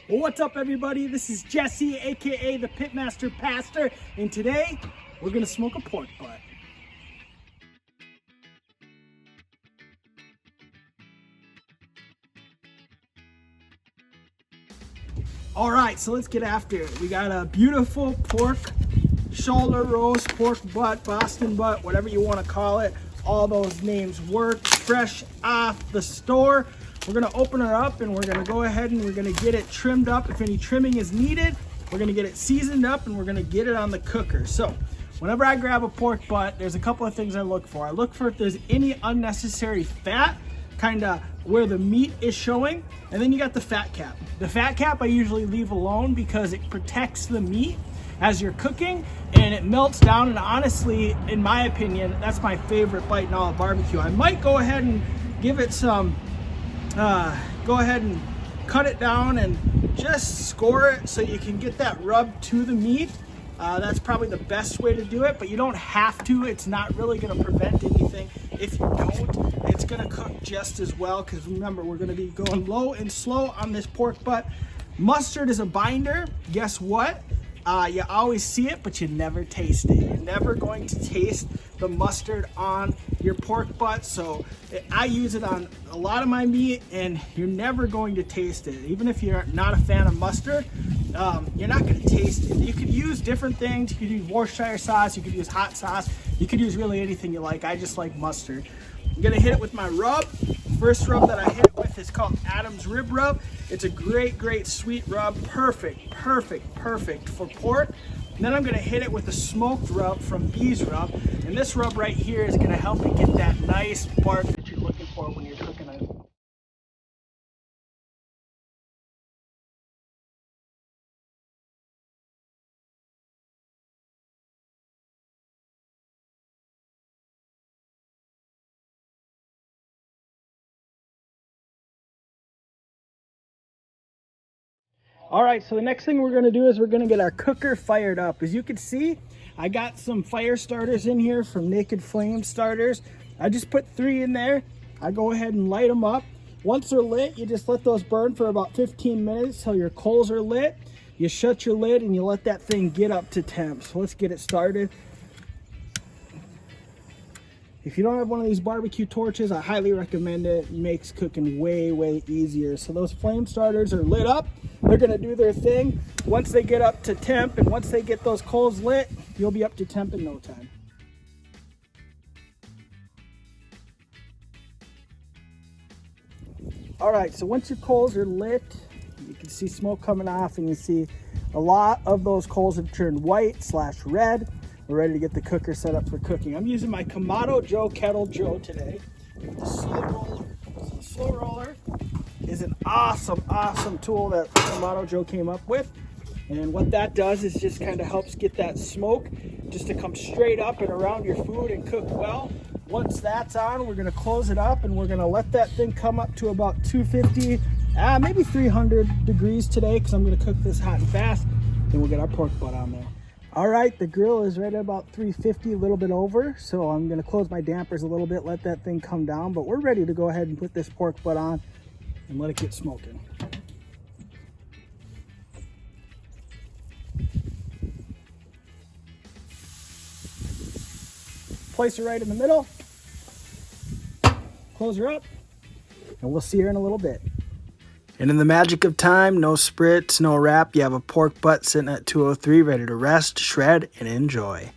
Well, what's up, everybody? This is Jesse, aka the Pitmaster Pastor, and today we're gonna smoke a pork butt. All right, so let's get after it. We got a beautiful pork shoulder roast, pork butt, Boston butt, whatever you want to call it. All those names work. Fresh off the store. We're gonna open her up and we're gonna go ahead and we're gonna get it trimmed up. If any trimming is needed, we're gonna get it seasoned up and we're gonna get it on the cooker. So whenever I grab a pork butt, there's a couple of things I look for. I look for if there's any unnecessary fat, kind of where the meat is showing, and then you got the fat cap. The fat cap I usually leave alone because it protects the meat as you're cooking and it melts down, and honestly, in my opinion, that's my favorite bite in all of barbecue. I might go ahead and give it some go ahead and cut it down and just score it so you can get that rub to the meat. That's probably the best way to do it, but you don't have to. It's not really going to prevent anything. If you don't, it's going to cook just as well, because remember, we're going to be going low and slow on this pork butt. Mustard is a binder. Guess what? You always see it, but you never taste it. You're never going to taste the mustard on your pork butt. So I use it on a lot of my meat, and you're never going to taste it. Even if you're not a fan of mustard, you're not going to taste it. You could use different things. You could use Worcestershire sauce. You could use hot sauce. You could use really anything you like. I just like mustard. I'm going to hit it with my rub. First rub that I hit it with is called Adam's Rib Rub. It's a great sweet rub. Perfect for pork. And then I'm gonna hit it with a smoked rub from Bees Rub. And this rub right here is gonna help it get that nice bark that you're looking for when you're cooking it. All right, so the next thing we're gonna do is we're gonna get our cooker fired up. As you can see, I got some fire starters in here from Naked Flame Starters. I just put 3 in there. I go ahead and light them up. Once they're lit, you just let those burn for about 15 minutes till your coals are lit. You shut your lid and you let that thing get up to temp. So let's get it started. If you don't have one of these barbecue torches, I highly recommend it. It makes cooking way easier. So those flame starters are lit up. They're gonna do their thing. Once they get up to temp and once they get those coals lit, you'll be up to temp in no time. All right, so once your coals are lit, you can see smoke coming off and you see a lot of those coals have turned white/red. We're ready to get the cooker set up for cooking. I'm using my Kamado Joe Kettle Joe today with the slow roller. So the slow roller is an awesome tool that Kamado Joe came up with. And what that does is just kind of helps get that smoke just to come straight up and around your food and cook well. Once that's on, we're gonna close it up and we're gonna let that thing come up to about 250, maybe 300 degrees today, because I'm gonna cook this hot and fast. Then we'll get our pork butt on there. All right, the grill is right at about 350, a little bit over. So I'm gonna close my dampers a little bit, let that thing come down, but we're ready to go ahead and put this pork butt on and let it get smoking. Place her right in the middle, close her up, and we'll see her in a little bit. And in the magic of time, no spritz, no wrap, you have a pork butt sitting at 203, ready to rest, shred, and enjoy.